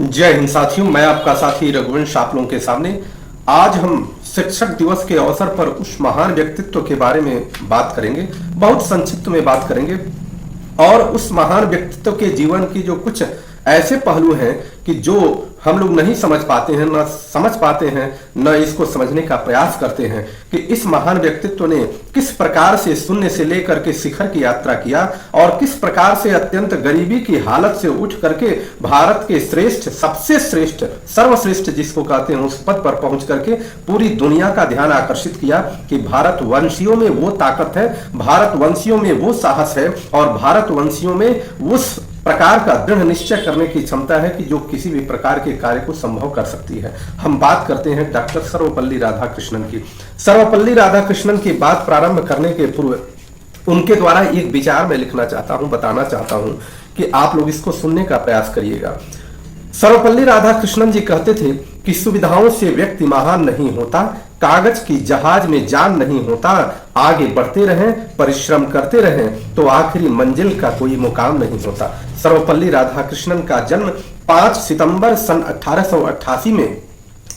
जय हिंद साथियों, मैं आपका साथी रघुवंश आप लोगों के सामने। आज हम शिक्षक दिवस के अवसर पर उस महान व्यक्तित्व के बारे में बात करेंगे, बहुत संक्षिप्त में बात करेंगे। और उस महान व्यक्तित्व के जीवन की जो कुछ ऐसे पहलू हैं कि जो हम लोग नहीं समझ पाते हैं, न समझ पाते हैं, न इसको समझने का प्रयास करते हैं कि इस महान व्यक्तित्व ने किस प्रकार से शून्य से लेकर के शिखर की यात्रा किया और किस प्रकार से अत्यंत गरीबी की हालत से उठ करके भारत के श्रेष्ठ, सबसे श्रेष्ठ, सर्वश्रेष्ठ जिसको कहते हैं उस पद पर पहुंच करके पूरी दुनिया का ध्यान आकर्षित किया कि भारतवंशियों में वो ताकत है, भारतवंशियों में वो साहस है और भारतवंशियों में उस प्रकार का दृढ़ निश्चय करने की क्षमता है कि जो किसी भी प्रकार के कार्य को संभव कर सकती है। हम बात करते हैं डॉक्टर सर्वपल्ली राधाकृष्णन की। सर्वपल्ली राधाकृष्णन की बात प्रारंभ करने के पूर्व उनके द्वारा एक विचार मैं लिखना चाहता हूं, बताना चाहता हूं कि आप लोग इसको सुनने का प्रयास करिएगा। सर्वपल्ली राधाकृष्णन जी कहते थे कि सुविधाओं से व्यक्ति महान नहीं होता, कागज की जहाज में जान नहीं होता, आगे बढ़ते रहें, परिश्रम करते रहें तो आखिरी मंजिल का कोई मुकाम नहीं होता। सर्वपल्ली राधाकृष्णन का जन्म 5 सितंबर सन 1888 में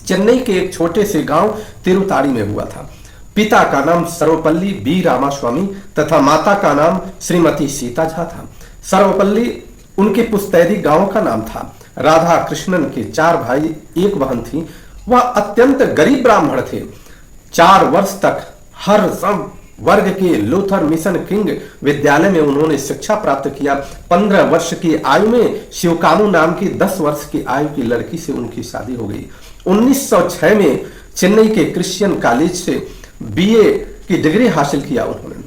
चेन्नई के एक छोटे से गांव तिरुताड़ी में हुआ था। पिता का नाम सर्वपल्ली बी रामास्वामी तथा माता का नाम श्रीमती सीता झा था। सर्वपल्ली उनके पुस्तैदी गांव का नाम था। राधा कृष्णन के 4 भाई, 1 बहन थी। वह अत्यंत गरीब ब्राह्मण थे। 4 वर्ष तक हर सब वर्ग के लूथर मिशन किंग विद्यालय में उन्होंने शिक्षा प्राप्त किया। 15 वर्ष की आयु में शिवकामु नाम की 10 वर्ष की आयु की लड़की से उनकी शादी हो गई। 1906 में चेन्नई के क्रिश्चियन कॉलेज से बीए की डिग्री हासिल किया उन्होंने।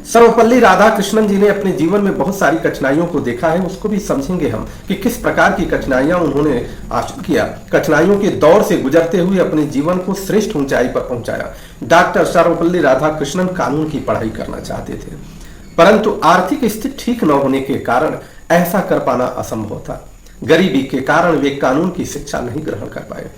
सर्वपल्ली राधाकृष्णन जी ने अपने जीवन में बहुत सारी कठिनाइयों को देखा है, उसको भी समझेंगे हम कि किस प्रकार की कठिनाइयां उन्होंने हासिल किया। कठिनाइयों के दौर से गुजरते हुए अपने जीवन को श्रेष्ठ ऊंचाई पर पहुंचाया। डॉक्टर सर्वपल्ली राधाकृष्णन कानून की पढ़ाई करना चाहते थे, परंतु आर्थिक स्थिति ठीक न होने के कारण ऐसा कर पाना असंभव था। गरीबी के कारण वे कानून की शिक्षा नहीं ग्रहण कर पाए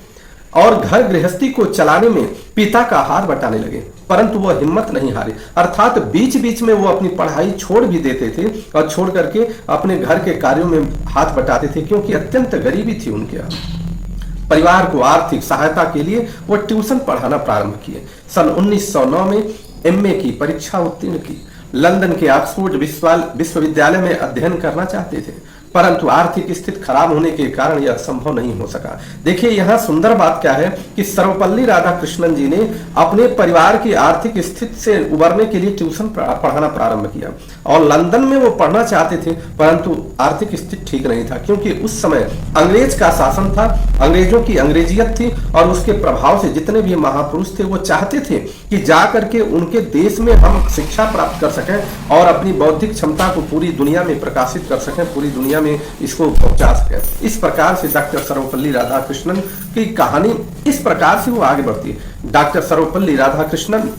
और घर गृहस्थी को चलाने में पिता का हाथ बटाने लगे, परंतु वह हिम्मत नहीं हारे। अर्थात बीच बीच में वो अपनी पढ़ाई छोड़ भी देते थे और छोड़ करके अपने घर के कार्यों में हाथ बटाते थे, क्योंकि अत्यंत गरीबी थी उनके यहाँ। परिवार को आर्थिक सहायता के लिए वो ट्यूशन पढ़ाना प्रारंभ किए। सन 1909 में एमए की परीक्षा उत्तीर्ण की। लंदन के ऑक्सफोर्ड विश्वविद्यालय में अध्ययन करना चाहते थे, परंतु आर्थिक स्थिति खराब होने के कारण यह संभव नहीं हो सका। देखिए यहाँ सुंदर बात क्या है कि सर्वपल्ली राधाकृष्णन जी ने अपने परिवार की आर्थिक स्थिति से उबरने के लिए ट्यूशन पढ़ाना प्रारंभ किया और लंदन में वो पढ़ना चाहते थे, परंतु आर्थिक स्थिति ठीक नहीं था, क्योंकि उस समय अंग्रेज का शासन था, अंग्रेजों की अंग्रेजियत थी और उसके प्रभाव से जितने भी महापुरुष थे वो चाहते थे कि जा करके उनके देश में हम शिक्षा प्राप्त कर सकें और अपनी बौद्धिक क्षमता को पूरी दुनिया में प्रकाशित कर सकें, पूरी दुनिया में इसको पहुंचा सके। इस प्रकार से डॉक्टर सर्वपल्ली राधाकृष्णन की कहानी इस प्रकार से वो आगे बढ़ती है। डॉक्टर सर्वपल्ली राधाकृष्णन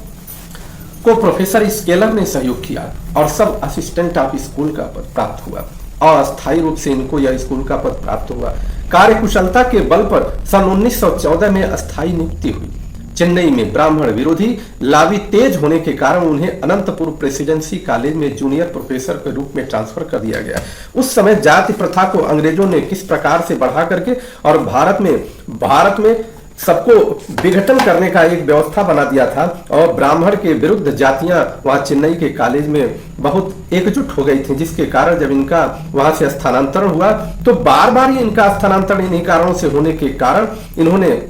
को प्रोफेसर स्केलर ने सहयोग किया और सब असिस्टेंट ऑफ स्कूल का पद प्राप्त हुआ और अस्थायी रूप से इनको यह स्कूल का पद प्राप्त हुआ। कार्यकुशलता के बल पर सन 1914 में अस्थायी नियुक्ति हुई। चेन्नई में ब्राह्मण विरोधी लावी तेज होने के कारण उन्हें अनंतपुर प्रेसिडेंसी कॉलेज में जूनियर प्रोफेसर के रूप में ट्रांसफर कर दिया गया। उस समय जाति प्रथा को अंग्रेजों ने किस प्रकार से बढ़ा करके और भारत में सबको विघटन करने का एक व्यवस्था बना दिया था और ब्राह्मण के विरुद्ध जातियां वहां चेन्नई के कॉलेज में बहुत एकजुट हो गई थी, जिसके कारण जब इनका वहां से स्थानांतरण हुआ तो बार बार इनका स्थानांतरण इन्हीं कारणों से होने के कारण इन्होंने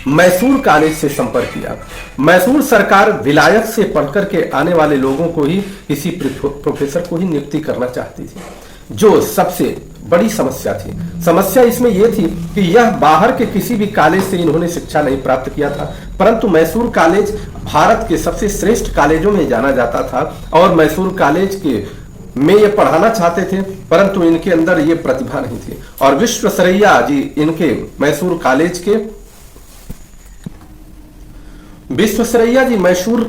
मैसूर कॉलेज से संपर्क किया। मैसूर सरकार विलायत से पढ़कर के आने वाले लोगों को ही किसी प्रोफेसर को ही नियुक्ति करना चाहती थी, जो सबसे बड़ी समस्या थी। समस्या इसमें यह थी कि यह बाहर के किसी भी कॉलेज से इन्होंने शिक्षा नहीं प्राप्त किया था, परंतु मैसूर कॉलेज भारत के सबसे श्रेष्ठ कॉलेजों में जाना जाता था और मैसूर कॉलेज के में ये पढ़ाना चाहते थे, परंतु इनके अंदर ये प्रतिभा नहीं थी। और विश्वेश्वरैया जी इनके मैसूर कॉलेज के विश्वेश्वरैया जी मैसूर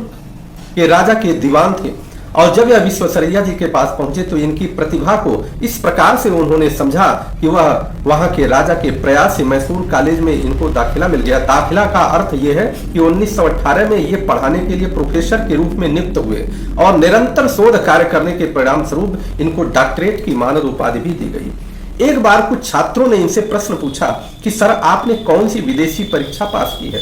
के राजा के दीवान थे और जब यह विश्वेश्वरैया जी के पास पहुंचे तो इनकी प्रतिभा को इस प्रकार से उन्होंने समझा कि वह वहां के राजा के प्रयास से मैसूर कॉलेज में इनको दाखिला मिल गया। दाखिला का अर्थ यह है कि 1918 में ये पढ़ाने के लिए प्रोफेसर के रूप में नियुक्त हुए और निरंतर शोध कार्य करने के परिणाम स्वरूप इनको डॉक्टरेट की मानद उपाधि भी दी गई। एक बार कुछ छात्रों ने इनसे प्रश्न पूछा कि सर आपने कौन सी विदेशी परीक्षा पास की है।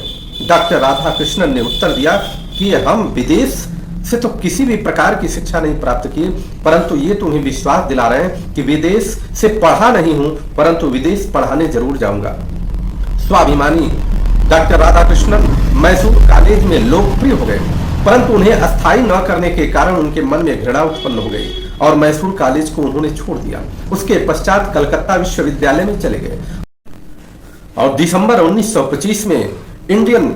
डॉक्टर राधा कृष्णन ने उत्तर दिया कि हम विदेश से तो किसी भी प्रकार की शिक्षा नहीं प्राप्त की, परंतु ये तुम्हें विश्वास दिला रहे हैं कि विदेश से पढ़ा नहीं हूं, परंतु विदेश पढ़ाने जरूर जाऊंगा। स्वाभिमानी डॉक्टर राधाकृष्णन मैसूर कॉलेज में लोकप्रिय हो गए, परंतु उन्हें अस्थायी न करने के कारण उनके मन में घृणा उत्पन्न हो गई और मैसूर कॉलेज को उन्होंने छोड़ दिया। उसके पश्चात कलकत्ता विश्वविद्यालय में चले गए और दिसंबर 1925 में इंडियन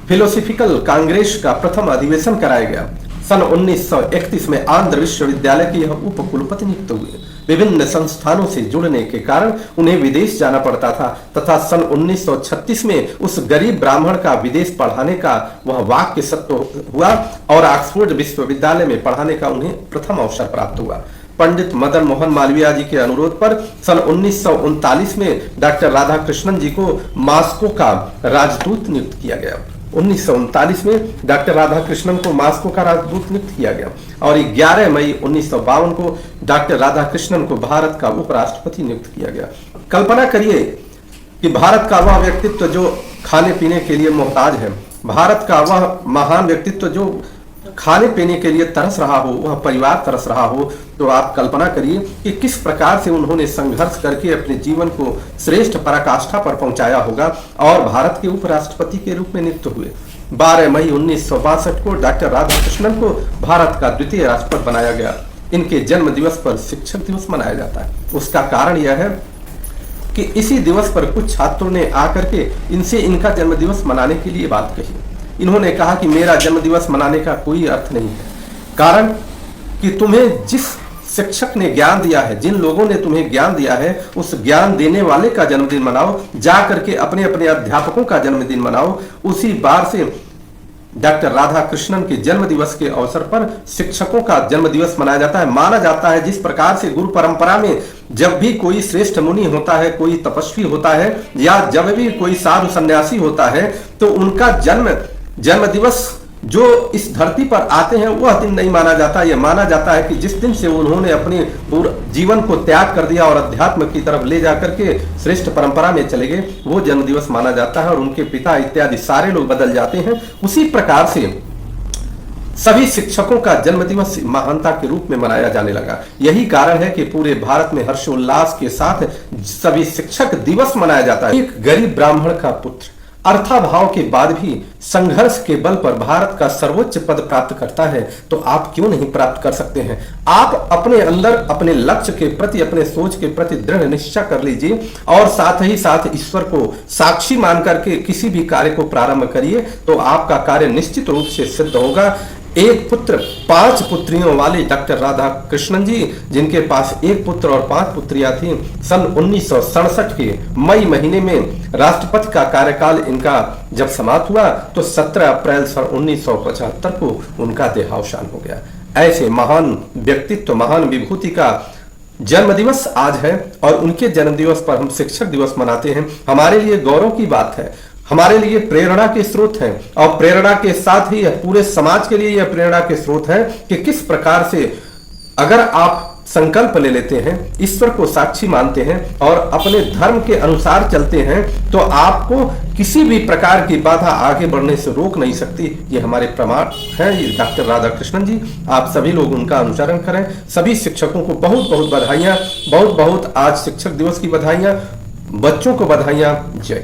फिलोसॉफिकल कांग्रेस का प्रथम अधिवेशन कराया गया। सन 1931 में आंध्र विश्वविद्यालय के यह उप कुलपति नियुक्त हुए। विभिन्न संस्थानों से जुड़ने के कारण उन्हें विदेश जाना पड़ता था तथा सन 1936 में उस गरीब ब्राह्मण का विदेश पढ़ाने का वह वाक्य सत्य हुआ और ऑक्सफोर्ड विश्वविद्यालय में पढ़ाने का उन्हें प्रथम अवसर प्राप्त हुआ। पंडित मदन मोहन मालवीय जी के अनुरोध पर सन 1939 में डॉक्टर राधाकृष्णन जी को मॉस्को का राजदूत नियुक्त किया गया। 1939 में डॉक्टर राधाकृष्णन को मॉस्को का राजदूत नियुक्त किया गया और 11 मई 1952 को डॉक्टर राधाकृष्णन को भारत का उपराष्ट्रपति नियुक्त किया गया। कल्पना करिए कि भारत का वह व्यक्तित्व जो खाने पीने के लिए मोहताज है, भारत का वह महान व्यक्तित्व जो खाने पीने के लिए तरस रहा हो, वह परिवार तरस रहा हो, तो आप कल्पना करिए कि किस प्रकार से उन्होंने संघर्ष करके अपने जीवन को श्रेष्ठ पराकाष्ठा पर पहुंचाया होगा और भारत के उपराष्ट्रपति के रूप में नियुक्त हुए। 12 मई 1962 को डॉक्टर राधाकृष्णन को भारत का द्वितीय राष्ट्रपति बनाया गया। इनके जन्म दिवस पर शिक्षक दिवस मनाया जाता है। उसका कारण यह है कि इसी दिवस पर कुछ छात्रों ने आकर के इनसे इनका जन्म दिवस मनाने के लिए बात कही। इन्होंने कहा कि मेरा जन्म दिवस मनाने का कोई अर्थ नहीं है, कारण कि तुम्हें जिस शिक्षक ने ज्ञान दिया है, जिन लोगों ने तुम्हें ज्ञान दिया है, उस ज्ञान देने वाले का जन्मदिन मनाओ, जा करके अपने अपने अध्यापकों का जन्मदिन मनाओ। उसी बार से डॉक्टर राधाकृष्णन के जन्म दिवस के अवसर पर शिक्षकों का जन्म दिवस मनाया जाता है। माना जाता है जिस प्रकार से गुरु परंपरा में जब भी कोई श्रेष्ठ मुनि होता है, कोई तपस्वी होता है या जब भी कोई साधु सन्यासी होता है, तो उनका जन्म दिवस जो इस धरती पर आते हैं वह दिन नहीं माना जाता। यह माना जाता है कि जिस दिन से उन्होंने अपने पूरे जीवन को त्याग कर दिया और अध्यात्म की तरफ ले जाकर के श्रेष्ठ परंपरा में चले गए, वो जन्म दिवस माना जाता है और उनके पिता इत्यादि सारे लोग बदल जाते हैं। उसी प्रकार से सभी शिक्षकों का जन्म दिवस महानता के रूप में मनाया जाने लगा। यही कारण है कि पूरे भारत में हर्षोल्लास के साथ सभी शिक्षक दिवस मनाया जाता है। एक गरीब ब्राह्मण का पुत्र अर्थाभाव के बाद भी संघर्ष के बल पर भारत का सर्वोच्च पद प्राप्त करता है, तो आप क्यों नहीं प्राप्त कर सकते हैं। आप अपने अंदर अपने लक्ष्य के प्रति, अपने सोच के प्रति दृढ़ निश्चय कर लीजिए और साथ ही साथ ईश्वर को साक्षी मान करके किसी भी कार्य को प्रारंभ करिए, तो आपका कार्य निश्चित रूप से सिद्ध होगा। एक पुत्र 5 पुत्रियों वाले डॉक्टर राधा कृष्णन जी, जिनके पास एक पुत्र और 5 पुत्रियां थीं, सन 1967 के मई महीने में राष्ट्रपति का कार्यकाल इनका जब समाप्त हुआ तो 17 अप्रैल सन 1975 को उनका देहावसान हो गया। ऐसे महान व्यक्तित्व, महान विभूति का जन्म दिवस आज है और उनके जन्म दिवस पर हम शिक्षक दिवस मनाते हैं। हमारे लिए गौरव की बात है, हमारे लिए प्रेरणा के स्रोत हैं और प्रेरणा के साथ ही पूरे समाज के लिए यह प्रेरणा के स्रोत है कि किस प्रकार से अगर आप संकल्प ले लेते हैं, ईश्वर को साक्षी मानते हैं और अपने धर्म के अनुसार चलते हैं, तो आपको किसी भी प्रकार की बाधा आगे बढ़ने से रोक नहीं सकती। ये हमारे प्रमाण हैं, ये डॉक्टर राधाकृष्णन जी। आप सभी लोग उनका अनुसरण करें। सभी शिक्षकों को बहुत बहुत बधाइयां, बहुत बहुत आज शिक्षक दिवस की बधाइयां, बच्चों को बधाइयां। जय।